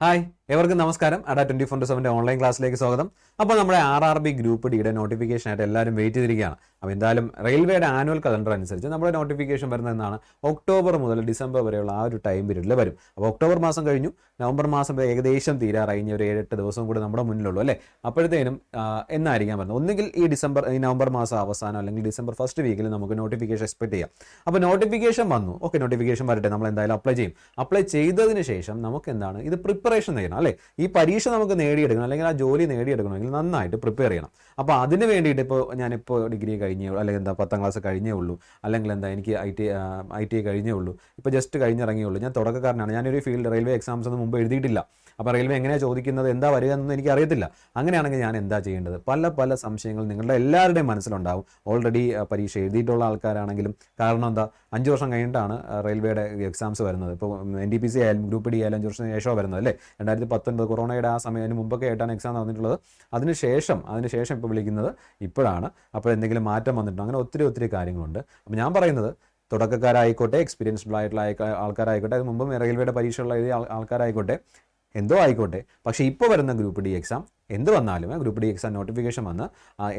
Hi എവർക്കും നമസ്കാരം. അഡാ 24/7 online ക്ലാസ്സിലേക്ക് സ്വാഗതം. അപ്പോൾ നമ്മുടെ RRB ഗ്രൂപ്പ് ഡിയുടെ നോട്ടിഫിക്കേഷൻ ആയിട്ട് എല്ലാവരും വെയിറ്റ് ചെയ്തിരിക്കുകയാണ്. അപ്പോൾ എന്തായാലും റെയിൽവേയുടെ ആനുവൽ കലണ്ടർ അനുസരിച്ച് നമ്മുടെ നോട്ടിഫിക്കേഷൻ വരുന്നതെന്നാണ് ഒക്ടോബർ മുതൽ ഡിസംബർ വരെയുള്ള ആ ഒരു ടൈം പീരീഡിൽ വരും. അപ്പോൾ ഒക്ടോബർ മാസം കഴിഞ്ഞു, നവംബർ മാസം ഏകദേശം തീരാറായി, ഇനി ഒരു 7-8 ദിവസം കൂടി നമ്മുടെ മുന്നിലുള്ളൂ അല്ലേ. അപ്പോഴത്തേനും എന്നായിരിക്കാൻ പറ്റുന്നത്, ഒന്നുകിൽ ഈ നവംബർ മാസം അവസാനം അല്ലെങ്കിൽ ഡിസംബർ ഫസ്റ്റ് വീക്കിൽ നമുക്ക് നോട്ടിഫിക്കേഷൻ എക്സ്പെക്ട് ചെയ്യാം. അപ്പോൾ നോട്ടിഫിക്കേഷൻ വന്നു, ഓക്കെ, നോട്ടിഫിക്കേഷൻ വരട്ടെ, നമ്മൾ എന്തായാലും അപ്ലൈ ചെയ്യും. അപ്ലൈ ചെയ്തതിന് ശേഷം നമുക്ക് എന്താണ് ഇത് പ്രിപ്പറേഷൻ ചെയ്യണം അല്ലേ. ഈ പരീക്ഷ നമുക്ക് നേടിയെടുക്കണം അല്ലെങ്കിൽ ആ ജോലി നേടിയെടുക്കണമെങ്കിൽ നന്നായിട്ട് പ്രിപ്പയർ ചെയ്യണം. അപ്പോൾ അതിന് വേണ്ടിയിട്ട് ഞാനിപ്പോൾ ഡിഗ്രി കഴിഞ്ഞേ ഉള്ളൂ, അല്ലെങ്കിൽ എന്താ 10ാം ക്ലാസ് കഴിഞ്ഞേ ഉള്ളൂ, അല്ലെങ്കിൽ എന്താ എനിക്ക് ഐ ടി കഴിഞ്ഞേ ഉള്ളൂ, ഇപ്പോൾ ജസ്റ്റ് കഴിഞ്ഞിറങ്ങിയേ ഉള്ളൂ, ഞാൻ തുടക്കക്കാരനാണ്, ഞാനൊരു ഫീൽഡ് റെയിൽവേ എക്സാംസ് ഒന്നും മുമ്പ് എഴുതിയിട്ടില്ല, അപ്പോൾ റെയിൽവേ എങ്ങനെയാണ് ചോദിക്കുന്നത്, എന്താ വരിക എന്നൊന്നും എനിക്ക് അറിയത്തില്ല. അങ്ങനെയാണെങ്കിൽ ഞാൻ എന്താ ചെയ്യേണ്ടത്? പല സംശയങ്ങൾ നിങ്ങളുടെ എല്ലാവരുടെയും മനസ്സിലുണ്ടാവും. ഓൾറെഡി പരീക്ഷ എഴുതിയിട്ടുള്ള ആൾക്കാരാണെങ്കിലും, കാരണം എന്താ 5 വർഷം കഴിഞ്ഞിട്ടാണ് റെയിൽവേയുടെ എക്സാംസ് വരുന്നത്. ഇപ്പോൾ NTPC ആയാലും ഗ്രൂപ്പ് ഡി ആയാലും 5 വർഷം ശേഷമാണ് വരുന്നത് അല്ലേ. 2019 കൊറോണയുടെ ആ സമയത്തിന് മുമ്പൊക്കെ ആയിട്ടാണ് എക്സാം നടന്നിട്ടുള്ളത്. അതിനുശേഷം ഇപ്പോൾ വിളിക്കുന്നത് ഇപ്പോഴാണ്. അപ്പോൾ എന്തെങ്കിലും മാറ്റം വന്നിട്ടുണ്ടോ? അങ്ങനെ ഒത്തിരി കാര്യങ്ങളുണ്ട്. അപ്പോൾ ഞാൻ പറയുന്നത്, തുടക്കക്കാരായിക്കോട്ടെ, എക്സ്പീരിയൻസ്ഡ് ആയിട്ടുള്ള ആൾക്കാരായിക്കോട്ടെ, അത് മുമ്പ് റെയിൽവേയുടെ പരീക്ഷയുള്ള എഴുതിയ ആൾക്കാരായിക്കോട്ടെ, എന്തോ ആയിക്കോട്ടെ, പക്ഷേ ഇപ്പോൾ വരുന്ന ഗ്രൂപ്പ് ഡി എക്സാം എന്ത് വന്നാലും, ഗ്രൂപ്പ് ഡി എക്സാം നോട്ടിഫിക്കേഷൻ വന്ന്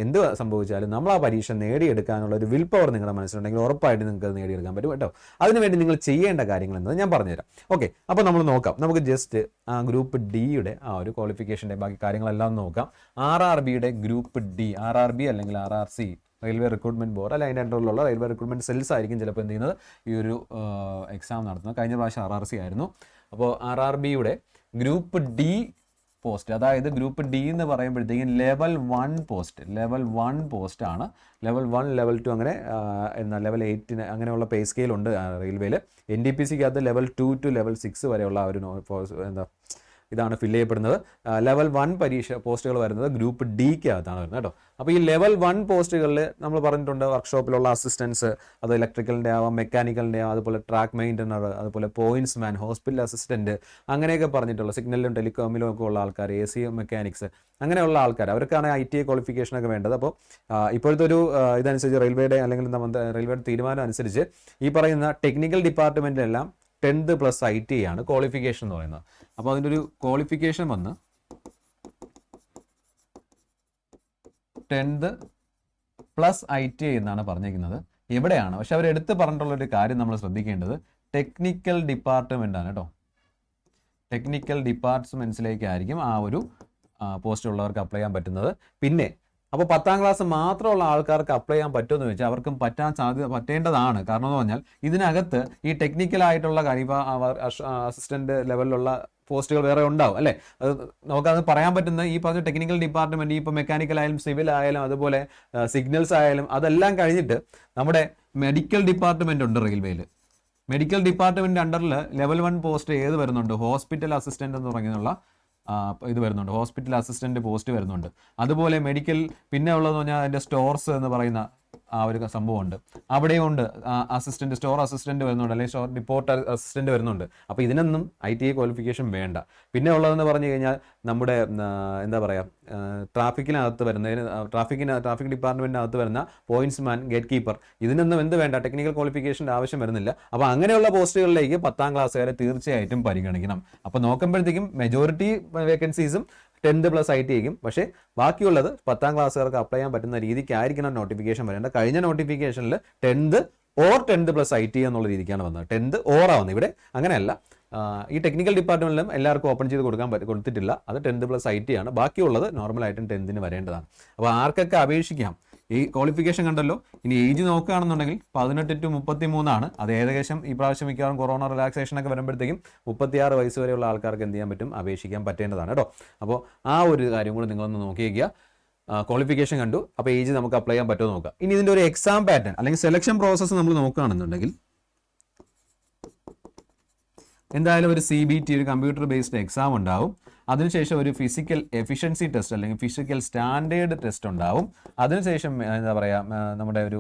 എന്ത് സംഭവിച്ചാലും നമ്മൾ ആ പരീക്ഷ നേടിയെടുക്കാനുള്ള ഒരു വിൽ പവർ നിങ്ങളുടെ മനസ്സിലുണ്ടെങ്കിൽ ഉറപ്പായിട്ട് നിങ്ങൾക്ക് അത് നേടിയെടുക്കാൻ പറ്റും കേട്ടോ. അതിനുവേണ്ടി നിങ്ങൾ ചെയ്യേണ്ട കാര്യങ്ങൾ എന്നത് ഞാൻ പറഞ്ഞുതരാം. ഓക്കെ, അപ്പോൾ നമ്മൾ നോക്കാം. നമുക്ക് ജസ്റ്റ് ഗ്രൂപ്പ് ഡിയുടെ ആ ഒരു ക്വാളിഫിക്കേഷൻ്റെ ബാക്കി കാര്യങ്ങളെല്ലാം നോക്കാം. RRBയുടെ ഗ്രൂപ്പ് ഡി, RRB അല്ലെങ്കിൽ RRC, റെയിൽവേ റിക്രൂട്ട്മെന്റ് ബോർഡ് അല്ല, അതിൻ്റെ അണ്ടറിലുള്ള റെയിൽവേ റിക്രൂട്ട്മെന്റ് സെൽസ് ആയിരിക്കും ചിലപ്പോൾ എന്ത് ചെയ്യുന്നത്, ഈ ഒരു എക്സാം നടത്തുന്നത്. കഴിഞ്ഞ പ്രാവശ്യം RRC ആയിരുന്നു. അപ്പോൾ RRBയുടെ ഗ്രൂപ്പ് ഡി പോസ്റ്റ്, അതായത് ഗ്രൂപ്പ് ഡി എന്ന് പറയുമ്പോഴത്തേക്കും ലെവൽ 1 പോസ്റ്റ് ആണ്. ലെവൽ 1, ലെവൽ 2 അങ്ങനെ ലെവൽ 8 അങ്ങനെയുള്ള പേ സ്കെയിലുണ്ട് റെയിൽവേയിൽ. NTPCക്കകത്ത് ലെവൽ 2 to ലെവൽ 6 വരെയുള്ള ആ ഒരു ഇതാണ് ഫില്ല് ചെയ്യപ്പെടുന്നത്. ലെവൽ 1 പരീക്ഷ പോസ്റ്റുകൾ വരുന്നത് ഗ്രൂപ്പ് ഡിക്കകത്താണ് വരുന്നത് കേട്ടോ. അപ്പോൾ ഈ ലെവൽ 1 പോസ്റ്റുകളിൽ നമ്മൾ പറഞ്ഞിട്ടുണ്ട്, വർക്ക്ഷോപ്പിലുള്ള അസിസ്റ്റൻസ്, അത് ഇലക്ട്രിക്കലിൻ്റെ ആവാം, മെക്കാനിക്കലിൻ്റെ ആവാം, അതുപോലെ ട്രാക്ക് മെയിൻ്റനർ, അതുപോലെ പോയിന്റ്സ് മാൻ, ഹോസ്പിറ്റൽ അസിസ്റ്റൻറ്റ്, അങ്ങനെയൊക്കെ പറഞ്ഞിട്ടുള്ള സിഗ്നലിലും ടെലികോമിലും ഒക്കെ ഉള്ള ആൾക്കാർ, AC മെക്കാനിക്സ്, അങ്ങനെയുള്ള ആൾക്കാർ, അവർക്കാണ് ITA ക്വാളിഫിക്കേഷനൊക്കെ വേണ്ടത്. അപ്പോൾ ഇപ്പോഴത്തെ ഒരു ഇതനുസരിച്ച് റെയിൽവേയുടെ അല്ലെങ്കിൽ റെയിൽവേയുടെ തീരുമാനം അനുസരിച്ച് ഈ പറയുന്ന ടെക്നിക്കൽ ഡിപ്പാർട്ട്മെൻറ്റിലെല്ലാം 10th+ ITA ആണ് ക്വാളിഫിക്കേഷൻ എന്ന് പറയുന്നത്. അപ്പോൾ അതിൻ്റെ ഒരു ക്വാളിഫിക്കേഷൻ വന്ന് 10th+ ITA എന്നാണ് പറഞ്ഞിരിക്കുന്നത്. എവിടെയാണ് പക്ഷെ അവർ എടുത്ത് പറഞ്ഞിട്ടുള്ളൊരു കാര്യം നമ്മൾ ശ്രദ്ധിക്കേണ്ടത്, ടെക്നിക്കൽ ഡിപ്പാർട്ട്മെൻ്റ് ആണ് കേട്ടോ. ടെക്നിക്കൽ ഡിപ്പാർട്ട്മെൻറ്റ്സിലേക്കായിരിക്കും ആ ഒരു പോസ്റ്റ് ഉള്ളവർക്ക് അപ്ലൈ ചെയ്യാൻ പറ്റുന്നത്. പിന്നെ അപ്പോൾ 10ാം ക്ലാസ് മാത്രമുള്ള ആൾക്കാർക്ക് അപ്ലൈ ചെയ്യാൻ പറ്റുമെന്ന് ചോദിച്ചാൽ അവർക്കും പറ്റേണ്ടതാണ്. കാരണം എന്ന് പറഞ്ഞാൽ ഇതിനകത്ത് ഈ ടെക്നിക്കലായിട്ടുള്ള കാര്യം, അസിസ്റ്റന്റ് ലെവലിലുള്ള പോസ്റ്റുകൾ വേറെ ഉണ്ടാവും അല്ലേ. അത് നമുക്കത് പറയാൻ പറ്റുന്ന ഈ പറഞ്ഞ ടെക്നിക്കൽ ഡിപ്പാർട്ട്മെന്റ്, ഇപ്പോൾ മെക്കാനിക്കൽ ആയാലും സിവിൽ ആയാലും അതുപോലെ സിഗ്നൽസ് ആയാലും അതെല്ലാം കഴിഞ്ഞിട്ട് നമ്മുടെ മെഡിക്കൽ ഡിപ്പാർട്ട്മെന്റ് ഉണ്ട് റെയിൽവേയിൽ. മെഡിക്കൽ ഡിപ്പാർട്ട്മെന്റ് അണ്ടറിൽ ലെവൽ 1 പോസ്റ്റ് ഏത് വരുന്നുണ്ട്, ഹോസ്പിറ്റൽ അസിസ്റ്റന്റ് എന്ന് പറഞ്ഞുള്ള ഇത് വരുന്നുണ്ട്, ഹോസ്പിറ്റൽ അസിസ്റ്റന്റ് പോസ്റ്റ് വരുന്നുണ്ട്. അതുപോലെ മെഡിക്കൽ, പിന്നെ ഉള്ളതെന്ന് പറഞ്ഞാൽ അതിൻ്റെ സ്റ്റോർസ് എന്ന് പറയുന്ന ആ ഒരു സംഭവമുണ്ട്, അവിടെയും ഉണ്ട് അസിസ്റ്റന്റ്, സ്റ്റോർ അസിസ്റ്റന്റ് വരുന്നുണ്ട്, അല്ലെങ്കിൽ സ്റ്റോർ റിപ്പോർട്ട് അസിസ്റ്റന്റ് വരുന്നുണ്ട്. അപ്പോൾ ഇതിനൊന്നും ITA ക്വാളിഫിക്കേഷൻ വേണ്ട. പിന്നെ ഉള്ളതെന്ന് പറഞ്ഞു കഴിഞ്ഞാൽ നമ്മുടെ എന്താ പറയുക, ട്രാഫിക്കിനകത്ത് വരുന്നതിന്, ട്രാഫിക് ഡിപ്പാർട്ട്മെൻറ്റിനകത്ത് വരുന്ന പോയിന്റ്സ് മാൻ, ഗേറ്റ് കീപ്പർ, ഇതിനൊന്നും എന്ത് വേണ്ട, ടെക്നിക്കൽ ക്വാളിഫിക്കേഷൻ്റെ ആവശ്യം വരുന്നില്ല. അപ്പോൾ അങ്ങനെയുള്ള പോസ്റ്റുകളിലേക്ക് 10ാം ക്ലാസ്സുകാരെ തീർച്ചയായിട്ടും പരിഗണിക്കണം. അപ്പോൾ നോക്കുമ്പോഴത്തേക്കും മെജോറിറ്റി വേക്കൻസീസും 10th+ ITA, പക്ഷേ ബാക്കിയുള്ളത് 10ാം ക്ലാസ്സുകാർക്ക് അപ്ലൈ ചെയ്യാൻ പറ്റുന്ന രീതിക്കായിരിക്കണം നോട്ടിഫിക്കേഷൻ വരേണ്ടത്. കഴിഞ്ഞ നോട്ടിഫിക്കേഷനിൽ 10th+ ITA എന്നുള്ള രീതിക്കാണ് വന്നത്, 10th ആവുന്നത്. ഇവിടെ അങ്ങനെയല്ല, ഈ ടെക്നിക്കൽ ഡിപ്പാർട്ട്മെന്റിലും എല്ലാവർക്കും ഓപ്പൺ ചെയ്ത് കൊടുത്തിട്ടില്ല. അത് 10th+ ITA ആണ്. ബാക്കിയുള്ളത് നോർമലായിട്ടും 10th വരേണ്ടതാണ്. അപ്പോൾ ആർക്കൊക്കെ അപേക്ഷിക്കാം? ഈ ക്വാളിഫിക്കേഷൻ കണ്ടല്ലോ. ഇനി ഏജ് നോക്കുകയാണെന്നുണ്ടെങ്കിൽ 18 to 33 ആണ്. അത് ഏകദേശം ഈ പ്രാവശ്യം മിക്കവാറും കൊറോണ റിലാക്സേഷനൊക്കെ വരുമ്പോഴത്തേക്കും 36 വയസ്സ് വരെയുള്ള ആൾക്കാർക്ക് എന്ത് ചെയ്യാൻ പറ്റും, അപേക്ഷിക്കാൻ പറ്റേണ്ടതാണ് കേട്ടോ. അപ്പോൾ ആ ഒരു കാര്യം കൂടി നിങ്ങളൊന്ന് നോക്കി വയ്ക്കുക. ക്വാളിഫിക്കേഷൻ കണ്ടു, അപ്പോൾ ഏജ് നമുക്ക് അപ്ലൈ ചെയ്യാൻ പറ്റുമോ നോക്കാം. ഇനി ഇതിൻ്റെ ഒരു എക്സാം പാറ്റേൺ അല്ലെങ്കിൽ സെലക്ഷൻ പ്രോസസ്സ് നമ്മൾ നോക്കുകയാണെന്നുണ്ടെങ്കിൽ, എന്തായാലും ഒരു CBT, ഒരു കമ്പ്യൂട്ടർ ബേസ്ഡ് എക്സാം ഉണ്ടാവും. അതിനുശേഷം ഒരു ഫിസിക്കൽ എഫിഷ്യൻസി ടെസ്റ്റ് അല്ലെങ്കിൽ ഫിസിക്കൽ സ്റ്റാൻഡേർഡ് ടെസ്റ്റ് ഉണ്ടാവും. അതിനുശേഷം എന്താ പറയുക, നമ്മുടെ ഒരു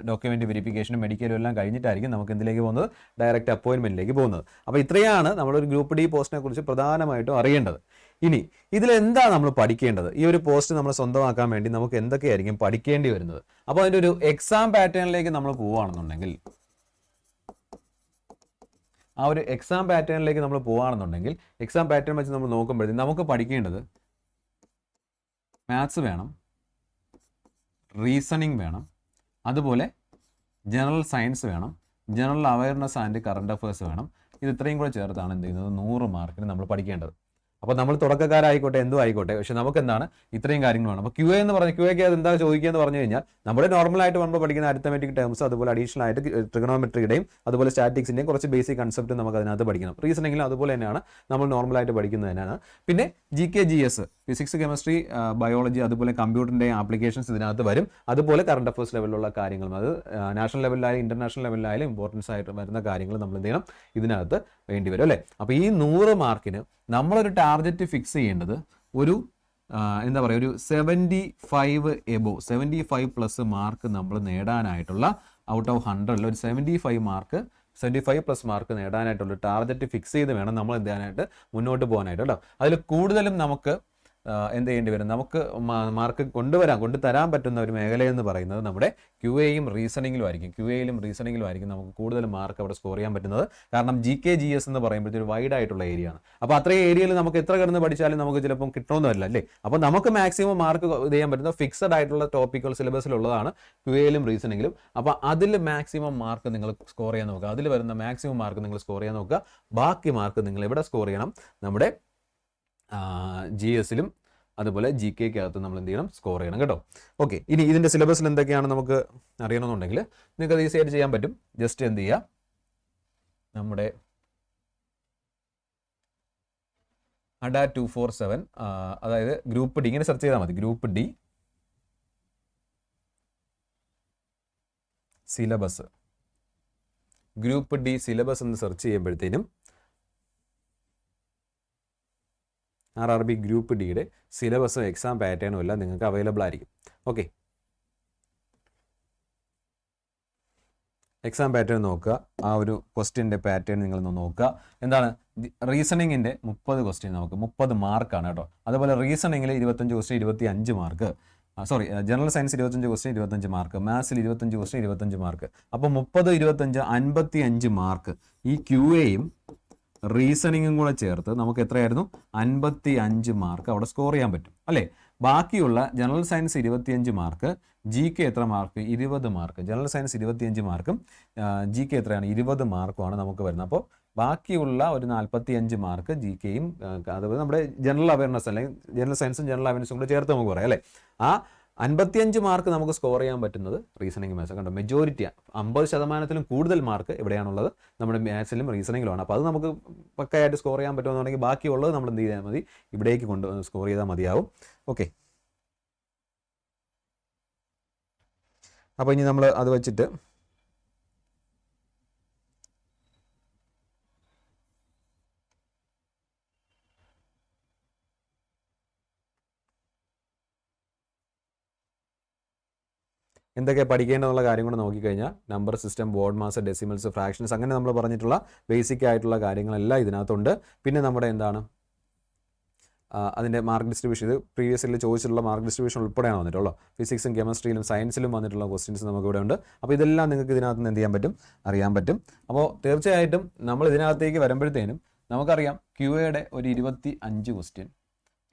ഡോക്യുമെന്റ് വെരിഫിക്കേഷനും മെഡിക്കലും എല്ലാം കഴിഞ്ഞിട്ടായിരിക്കും നമുക്ക് എന്തിലേക്ക് പോകുന്നത്, ഡയറക്റ്റ് അപ്പോയിൻമെന്റിലേക്ക് പോകുന്നത്. അപ്പോൾ ഇത്രയാണ് നമ്മളൊരു ഗ്രൂപ്പ് ഡി പോസ്റ്റിനെ കുറിച്ച് പ്രധാനമായിട്ടും അറിയേണ്ടത്. ഇനി ഇതിലെന്താ നമ്മൾ പഠിക്കേണ്ടത്? ഈ ഒരു പോസ്റ്റ് നമ്മൾ സ്വന്തമാക്കാൻ വേണ്ടി നമുക്ക് എന്തൊക്കെയായിരിക്കും പഠിക്കേണ്ടി വരുന്നത്? അപ്പോൾ അതിൻ്റെ ഒരു എക്സാം പാറ്റേണിലേക്ക് നമ്മൾ പോവുകയാണെന്നുണ്ടെങ്കിൽ, ആ ഒരു എക്സാം പാറ്റേണിലേക്ക് നമ്മൾ പോകുകയാണെന്നുണ്ടെങ്കിൽ എക്സാം പാറ്റേൺ വെച്ച് നമ്മൾ നോക്കുമ്പോഴത്തേക്കും നമുക്ക് പഠിക്കേണ്ടത് മാത്സ് വേണം, റീസണിങ് വേണം, അതുപോലെ ജനറൽ സയൻസ് വേണം, general awareness and current affairs വേണം. ഇത് ഇത്രയും കൂടെ ചേർത്താണ് എന്ത് ചെയ്യുന്നത് 100 മാർക്കിന് നമ്മൾ പഠിക്കേണ്ടത്. അപ്പോൾ നമ്മൾ തുടക്കക്കാരായിക്കോട്ടെ എന്തോ ആയിക്കോട്ടെ, പക്ഷെ നമുക്ക് എന്താണ് ഇത്രയും കാര്യങ്ങൾ വേണം. അപ്പോൾ QA എന്ന് പറഞ്ഞാൽ QAക്ക് അത് എന്താ ചോദിക്കുക എന്ന് പറഞ്ഞു കഴിഞ്ഞാൽ നമ്മുടെ നോർമലായിട്ട് നമ്മൾ പഠിക്കുന്ന അരിത്തമെറ്റിക് ടേംസ്, അതുപോലെ അഡീഷണൽ ആയിട്ട് ട്രിഗണോമെട്രിയുടെയും അതുപോലെ സ്റ്റാറ്റിക്സിൻ്റെയും കുറച്ച് ബേസിക് കൺസെപ്റ്റ് നമുക്ക് അതിനകത്ത് പഠിക്കണം. റീസണിങ്ങിലും അതുപോലെ തന്നെയാണ് നമ്മൾ നോർമലായിട്ട് പഠിക്കുന്നത് തന്നെയാണ്. പിന്നെ GK GS, physics, chemistry, biology, അതുപോലെ കമ്പ്യൂട്ടറിൻ്റെ ആപ്ലിക്കേഷൻസ് ഇതിനകത്ത് വരും. അതുപോലെ കറണ്ട് അഫയേഴ്സ് ലെവലിലുള്ള കാര്യങ്ങളും, അത് നാഷണൽ ലെവലിലായാലും ഇൻ്റർനാഷണൽ ലെവലിലായാലും ഇമ്പോർട്ടൻസ് ആയിട്ട് വരുന്ന കാര്യങ്ങൾ നമ്മൾ എന്ത് ചെയ്യണം ഇതിനകത്ത് വേണ്ടി വരും അല്ലേ. അപ്പോൾ ഈ 100 മാർക്കിന് നമ്മളൊരു ടാർഗറ്റ് ഫിക്സ് ചെയ്യേണ്ടത് ഒരു എന്താ പറയുക, ഒരു 75 എബോ 75+ മാർക്ക് നമ്മൾ നേടാനായിട്ടുള്ള ഔട്ട് ഓഫ് 100 ഒരു 75+ മാർക്ക് നേടാനായിട്ടുള്ള ടാർഗറ്റ് ഫിക്സ് ചെയ്ത് വേണം നമ്മൾ എന്ത് ചെയ്യാനായിട്ട് മുന്നോട്ട് പോകാനായിട്ട് കേട്ടോ. അതിൽ കൂടുതലും നമുക്ക് എന്ത് ചെയ്യേണ്ടി വരും, നമുക്ക് മാർക്ക് കൊണ്ടുതരാൻ പറ്റുന്ന ഒരു മേഖലയെന്ന് പറയുന്നത് നമ്മുടെ QAയും റീസണിങ്ങിലും ആയിരിക്കും നമുക്ക് കൂടുതൽ മാർക്ക് അവിടെ സ്കോർ ചെയ്യാൻ പറ്റുന്നത്. കാരണം GK GS എന്ന് പറയുമ്പോഴത്തേക്ക് ഒരു വൈഡ് ആയിട്ടുള്ള ഏരിയ ആണ്. അപ്പോൾ അത്രയും ഏരിയയിൽ നമുക്ക് എത്ര കിടന്ന് പഠിച്ചാലും നമുക്ക് ചിലപ്പം കിട്ടണമെന്ന് വരില്ല അല്ലേ. അപ്പോൾ നമുക്ക് മാക്സിമം മാർക്ക് ഇത് ചെയ്യാൻ പറ്റുന്ന ഫിക്സഡ് ആയിട്ടുള്ള ടോപ്പിക്കുകൾ സിലബസിലുള്ളതാണ് QAയിലും റീസണിങ്ങിലും. അപ്പോൾ അതിൽ മാക്സിമം മാർക്ക് നിങ്ങൾ സ്കോർ ചെയ്യാൻ നോക്കുക, അതിൽ വരുന്ന മാക്സിമം മാർക്ക് നിങ്ങൾ സ്കോർ ചെയ്യാൻ നോക്കുക. ബാക്കി മാർക്ക് നിങ്ങൾ എവിടെ സ്കോർ ചെയ്യണം, നമ്മുടെ GSലും അതുപോലെ GKക്കകത്ത് നമ്മൾ എന്ത് ചെയ്യണം, സ്കോർ ചെയ്യണം കേട്ടോ. ഓക്കെ, ഇനി ഇതിൻ്റെ സിലബസിൽ എന്തൊക്കെയാണ് നമുക്ക് അറിയണമെന്നുണ്ടെങ്കിൽ നിങ്ങൾക്ക് അത് ഈസി ആയിട്ട് ചെയ്യാൻ പറ്റും. ജസ്റ്റ് എന്ത് ചെയ്യുക, നമ്മുടെ ADA 247 അതായത് ഗ്രൂപ്പ് D ഇങ്ങനെ സെർച്ച് ചെയ്താൽ മതി. Group D syllabus, group D syllabus എന്ന് സെർച്ച് ചെയ്യുമ്പോഴത്തേനും RRB ഗ്രൂപ്പ് Dയുടെ സിലബസും എക്സാം പാറ്റേണും എല്ലാം നിങ്ങൾക്ക് അവൈലബിൾ ആയിരിക്കും. ഓക്കെ, എക്സാം പാറ്റേൺ നോക്കുക, ആ ഒരു ക്വസ്റ്റ്യൻ്റെ പാറ്റേൺ നിങ്ങളൊന്ന് നോക്കുക. എന്താണ് റീസണിങ്ങിൻ്റെ 30 ക്വസ്റ്റ്യൻ നമുക്ക് 30 മാർക്കാണ് കേട്ടോ. അതുപോലെ റീസണിങ്ങിൽ 25 question 25 mark, general science 25 question 25 mark, മാത്സിൽ 25 ക്വസ്റ്റ്യൻ 25 മാർക്ക്. അപ്പോൾ 30, 25, 55 മാർക്ക് ഈ QAയും റീസണിങ്ങും കൂടെ ചേർത്ത് നമുക്ക് എത്രയായിരുന്നു 55 മാർക്ക് അവിടെ സ്കോർ ചെയ്യാൻ പറ്റും അല്ലേ. ബാക്കിയുള്ള ജനറൽ സയൻസ് 25 മാർക്ക്, GK എത്ര മാർക്ക് 20 മാർക്ക്, ജനറൽ സയൻസ് 25 മാർക്കും GK എത്രയാണ് 20 മാർക്കുമാണ് നമുക്ക് വരുന്നത്. അപ്പോൾ ബാക്കിയുള്ള ഒരു 45 മാർക്ക് GKയും അതുപോലെ നമ്മുടെ ജനറൽ അവയർനെസ് അല്ലെങ്കിൽ ജനറൽ സയൻസും ജനറൽ അവയർനെസ്സും കൂടെ ചേർത്ത് നമുക്ക് പറയാം അല്ലേ. ആ 55 മാർക്ക് നമുക്ക് സ്കോർ ചെയ്യാൻ പറ്റുന്നത് റീസണിങ് മാത്സ് കണ്ടോ. മെജോറിറ്റി 50% കൂടുതൽ മാർക്ക് എവിടെയാണുള്ളത്, നമ്മുടെ മാത്സിലും റീസണിങ്ങിലുമാണ്. അപ്പോൾ അത് നമുക്ക് പക്കയായിട്ട് സ്കോർ ചെയ്യാൻ പറ്റുമെന്നുണ്ടെങ്കിൽ ബാക്കിയുള്ളത് നമ്മൾ എന്ത് ചെയ്താൽ മതി, ഇവിടേക്ക് സ്കോർ ചെയ്താൽ മതിയാവും. ഓക്കെ, അപ്പോൾ ഇനി നമ്മൾ അത് വെച്ചിട്ട് എന്തൊക്കെ പഠിക്കേണ്ടതെന്നുള്ള കാര്യം കൂടെ നോക്കിക്കഴിഞ്ഞാൽ number system, board mass, decimals, fractions, അങ്ങനെ നമ്മൾ പറഞ്ഞിട്ടുള്ള ബേസിക് ആയിട്ടുള്ള കാര്യങ്ങളെല്ലാം ഇതിനകത്തുണ്ട്. പിന്നെ നമ്മുടെ എന്താണ് അതിൻ്റെ മാർക്ക് ഡിസ്ട്രിബ്യൂഷൻ, ഇത് പ്രീവിയസ് ഇയറിൽ ചോദിച്ചിട്ടുള്ള മാർക്ക് ഡിസ്ട്രിബ്യൂഷൻ ഉൾപ്പെടെയാണ് വന്നിട്ടുള്ളൂ. ഫിസിക്സും കെമിസ്ട്രിയിലും സയൻസിലും വന്നിട്ടുള്ള ക്വസ്റ്റ്യൻസ് നമുക്ക് ഇവിടെ ഉണ്ട്. അപ്പോൾ ഇതെല്ലാം നിങ്ങൾക്ക് ഇതിനകത്ത് നിന്ന് എന്ത് ചെയ്യാൻ പറ്റും, അറിയാൻ പറ്റും. അപ്പോൾ തീർച്ചയായിട്ടും നമ്മൾ ഇതിനകത്തേക്ക് വരുമ്പോഴത്തേനും നമുക്കറിയാം QAയുടെ ഒരു 25 ക്വസ്റ്റ്യൻ,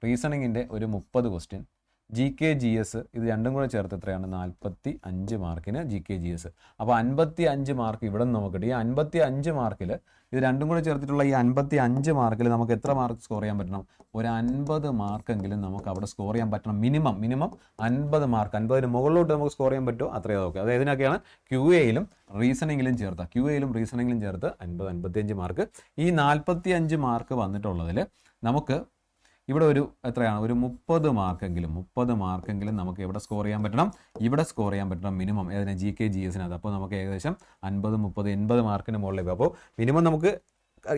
റീസണിങ്ങിൻ്റെ ഒരു 30 ക്വസ്റ്റ്യൻ, GK GS ഇത് രണ്ടും കൂടെ ചേർത്ത് എത്രയാണ് 45 മാർക്കിന് GK GS. അപ്പോൾ 55 മാർക്ക് ഇവിടെ നിന്ന് നമുക്ക് കിട്ടും. ഈ 55 മാർക്കിൽ ഇത് രണ്ടും കൂടെ ചേർത്തിട്ടുള്ള ഈ 55 മാർക്കിൽ നമുക്ക് എത്ര മാർക്ക് സ്കോർ ചെയ്യാൻ പറ്റണം, ഒരു 50 മാർക്കെങ്കിലും നമുക്ക് അവിടെ സ്കോർ ചെയ്യാൻ പറ്റണം. മിനിമം 50 മാർക്ക്, 50-ന് മുകളിലോട്ട് നമുക്ക് സ്കോർ ചെയ്യാൻ പറ്റുമോ അത്രയും ഓക്കെ. അത് ഇതിനൊക്കെയാണ് QAയിലും റീസണിങ്ങിലും ചേർത്ത് 50-55 മാർക്ക്. ഈ 45 മാർക്ക് വന്നിട്ടുള്ളതിൽ നമുക്ക് ഇവിടെ ഒരു എത്രയാണ്, ഒരു 30 മാർക്കെങ്കിലും നമുക്ക് എവിടെ സ്കോർ ചെയ്യാൻ പറ്റണം, ഇവിടെ സ്കോർ ചെയ്യാൻ പറ്റണം മിനിമം. ഏതിനെ GK GSനകത്ത്. അപ്പോൾ നമുക്ക് ഏകദേശം 50, 30, 80 മാർക്കിന് മുകളിലേക്ക്. അപ്പോൾ മിനിമം നമുക്ക്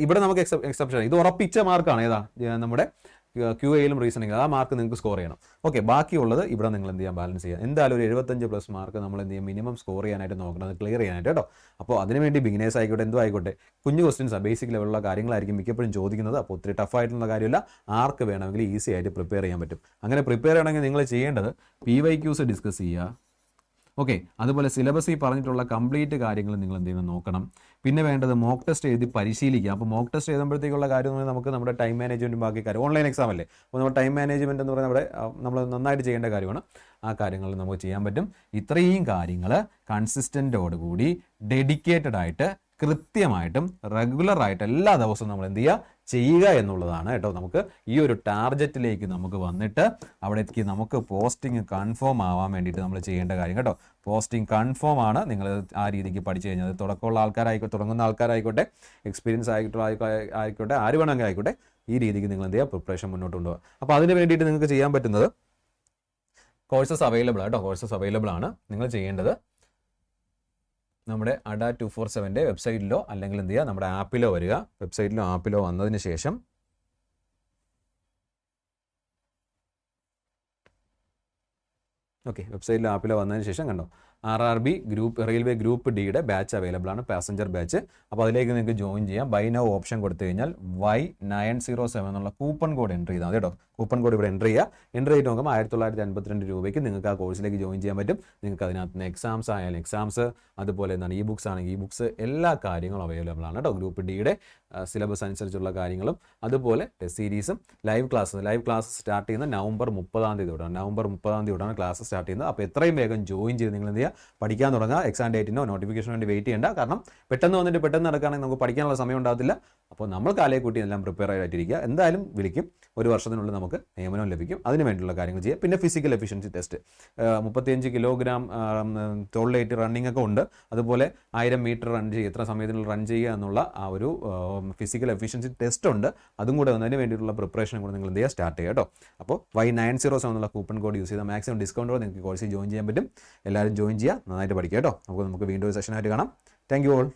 ഇവിടെ നമുക്ക് എക്സെപ്ഷൻ, ഇത് ഉറപ്പിച്ച മാർക്കാണ് ഏതാ നമ്മുടെ QAയിലും റീസണിങ്ങിലും, ആ മാർക്ക് നിങ്ങൾക്ക് സ്കോർ ചെയ്യണം. ഓക്കെ, ബാക്കിയുള്ളത് ഇവിടെ നിങ്ങൾ എന്ത് ചെയ്യാൻ ബാലൻസ് ചെയ്യുക. എന്തായാലും ഒരു 75+ മാർക്ക് നമ്മൾ എന്ത് ചെയ്യും, മിനിമം സ്കോർ ചെയ്യാനായിട്ട് നോക്കണം, അത് ക്ലിയർ ചെയ്യാനായിട്ട് കേട്ടോ. അപ്പോൾ അതിനുവേണ്ടി ബിഗിനേഴ്സ് ആയിക്കോട്ടെ എന്തോ ആയിക്കോട്ടെ കുഞ്ഞു ക്വസ്റ്റ്യൻസാണ്, ബേസിക് ലെവലുള്ള കാര്യങ്ങളായിരിക്കും മിക്കപ്പോഴും ചോദിക്കുന്നത്. അപ്പോൾ ഒത്തിരി ടഫായിട്ടുള്ള കാര്യമില്ല, ആർക്ക് വേണമെങ്കിൽ ഈസി ആയിട്ട് പ്രിപ്പയർ ചെയ്യാൻ പറ്റും. അങ്ങനെ പ്രിപ്പയർ ചെയ്യണമെങ്കിൽ നിങ്ങൾ ചെയ്യേണ്ടത് PYQs ഡിസ്കസ് ചെയ്യുക. ഓക്കെ, അതുപോലെ സിലബസ് ഈ പറഞ്ഞിട്ടുള്ള കംപ്ലീറ്റ് കാര്യങ്ങൾ നിങ്ങൾ എന്ത് ചെയ്യണം നോക്കണം. പിന്നെ വേണ്ടത് മോക്ക് ടെസ്റ്റ് എഴുതി പരിശീലിക്കുക. അപ്പോൾ മോക്ക് ടെസ്റ്റ് എഴുതുമ്പോഴത്തേക്കുള്ള കാര്യം എന്ന് പറഞ്ഞാൽ നമുക്ക് നമ്മുടെ ടൈം മാനേജ്മെൻറ്റും ബാക്കി കാര്യം ഓൺലൈൻ എക്സാം അല്ലേ, അപ്പോൾ നമ്മുടെ ടൈം മാനേജ്മെൻറ്റ് എന്ന് പറഞ്ഞാൽ നമ്മൾ നന്നായിട്ട് ചെയ്യേണ്ട കാര്യമാണ്. ആ കാര്യങ്ങൾ നമുക്ക് ചെയ്യാൻ പറ്റും. ഇത്രയും കാര്യങ്ങൾ കൺസിസ്റ്റൻറ്റോടുകൂടി ഡെഡിക്കേറ്റഡ് ആയിട്ട് കൃത്യമായിട്ടും റെഗുലറായിട്ട് എല്ലാ ദിവസവും നമ്മൾ എന്ത് ചെയ്യുക എന്നുള്ളതാണ് കേട്ടോ. നമുക്ക് ഈ ഒരു ടാർഗറ്റിലേക്ക് നമുക്ക് വന്നിട്ട് അവിടേക്ക് നമുക്ക് പോസ്റ്റിംഗ് കൺഫേം ആവാൻ വേണ്ടിയിട്ട് നമ്മൾ ചെയ്യേണ്ട കാര്യം കേട്ടോ. പോസ്റ്റിംഗ് കൺഫേം ആണ്. നിങ്ങൾ ആ രീതിക്ക് പഠിച്ചു കഴിഞ്ഞാൽ തുടക്കമുള്ള ആൾക്കാരായിക്കോട്ടെ, തുടങ്ങുന്ന ആൾക്കാരായിക്കോട്ടെ, എക്സ്പീരിയൻസ് ആയിക്കോട്ടെ, ആര് വേണമെങ്കിൽ ആയിക്കോട്ടെ, ഈ രീതിക്ക് നിങ്ങൾ എന്ത് ചെയ്യുക, പ്രിപ്പറേഷൻ മുന്നോട്ട് കൊണ്ടുപോകുക. അപ്പോൾ അതിന് വേണ്ടിയിട്ട് നിങ്ങൾക്ക് ചെയ്യാൻ പറ്റുന്നത് കോഴ്സസ് അവൈലബിൾ ആണ് കേട്ടോ. കോഴ്സസ് അവൈലബിൾ ആണ്. നിങ്ങൾ ചെയ്യേണ്ടത് നമ്മുടെ അഡ 247 വെബ്സൈറ്റിലോ അല്ലെങ്കിൽ എന്ത് ചെയ്യുക, നമ്മുടെ ആപ്പിലോ വരിക. വെബ്സൈറ്റിലോ ആപ്പിലോ വന്നതിന് ശേഷം വെബ്സൈറ്റിലോ ആപ്പിലോ വന്നതിന് ശേഷം കണ്ടോ RRB ഗ്രൂപ്പ് റെയിൽവേ ഗ്രൂപ്പ് ഡിയുടെ ബാച്ച് അവൈലബിൾ ആണ്, പാസഞ്ചർ ബാച്ച്. അപ്പോൾ അതിലേക്ക് നിങ്ങൾക്ക് ജോയിൻ ചെയ്യാം. ബൈ നൗ ഓപ്ഷൻ കൊടുത്തു കഴിഞ്ഞാൽ Y907 എന്നുള്ള കൂപ്പൺ കോഡ് എൻ്റർ ചെയ്താൽ മതി കേട്ടോ. കൂപ്പൺ കോഡ് ഇവിടെ എൻ്റർ ചെയ്യുക. എൻ്റർ ചെയ്ത് നോക്കുമ്പോൾ 1952 രൂപയ്ക്ക് നിങ്ങൾക്ക് ആ കോഴ്സിലേക്ക് ജോയിൻ ചെയ്യാൻ പറ്റും. നിങ്ങൾക്ക് അതിനകത്ത് നിന്ന് എക്സാംസ് ആയാലും എക്സാംസ്, അതുപോലെ എന്താണ് ഇ ബുക്സ് ആണെങ്കിൽ ഇ ബുക്സ്, എല്ലാ കാര്യങ്ങളും അവൈലബിൾ ആണ് കേട്ടോ. ഗ്രൂപ്പ് ഡിയുടെ സിലബസ് അനുസരിച്ചുള്ള കാര്യങ്ങളും അതുപോലെ ടെസ്റ്റ് സീരീസും ലൈവ് ക്ലാസ് സ്റ്റാർട്ട് ചെയ്യുന്ന നവംബർ 30 തൊട്ടാണ്. നവംബർ 30 തൊട്ടാണ് ക്ലാസ് സ്റ്റാർട്ട് ചെയ്യുന്നത്. അപ്പോൾ എത്രയും വേഗം ജോയിൻ ചെയ്ത് നിങ്ങൾ എന്ത് ചെയ്യുക, പഠിക്കാൻ തുടങ്ങുക. എക്സാം ഡേറ്റിനോ നോട്ടിഫിക്കേഷനോ വേണ്ടി വെയിറ്റ് ചെയ്യേണ്ട. കാരണം പെട്ടെന്ന് വന്നിട്ട് പെട്ടെന്ന് നടക്കുകയാണെങ്കിൽ നമുക്ക് പഠിക്കാനുള്ള സമയം ഉണ്ടാകത്തില്ല. അപ്പോൾ നമ്മൾ കാലയെ കൂട്ടി എല്ലാം പ്രിപ്പയർ ആയിട്ടിരിക്കുക. എന്തായാലും വിളിക്കും, 1 വർഷത്തിനുള്ളിൽ നമുക്ക് നിയമനം ലഭിക്കും. അതിന് വേണ്ടിയുള്ള കാര്യങ്ങൾ ചെയ്യുക. പിന്നെ ഫിസിക്കൽ എഫിഷ്യൻസി ടെസ്റ്റ് 35 കിലോഗ്രാം തോളിലേറ്റ് റണ്ണിംഗ് ഒക്കെ ഉണ്ട്. അതുപോലെ 1000 മീറ്റർ റൺ ചെയ്യുക, എത്ര സമയത്തിനുള്ളിൽ റൺ ചെയ്യുക എന്നുള്ള ആ ഒരു ഫിസിക്കൽ എഫിഷ്യൻസി ടെസ്റ്റ് ഉണ്ട്. അതും കൂടെ അതിന് വേണ്ടിയിട്ടുള്ള പ്രിപ്പറേഷനും കൂടെ നിങ്ങൾ എന്ത് ചെയ്യുക, സ്റ്റാർട്ട് ചെയ്യുക കേട്ടോ. അപ്പോൾ Y907 എന്നുള്ള കൂപ്പൺ കോഡ് യൂസ് ചെയ്താൽ മാക്സിമം ഡിസ്കൗണ്ടോടെ നിങ്ങൾക്ക് കോഴ്സിൽ ജോയിൻ ചെയ്യാൻ പറ്റും. എല്ലാവരും ജോയിൻ ചെയ്യുക, നന്നായിട്ട് പഠിക്കുക കേട്ടോ. നമുക്ക് വീണ്ടും ഒരു സെഷനായിട്ട് കാണാം. Thank you all.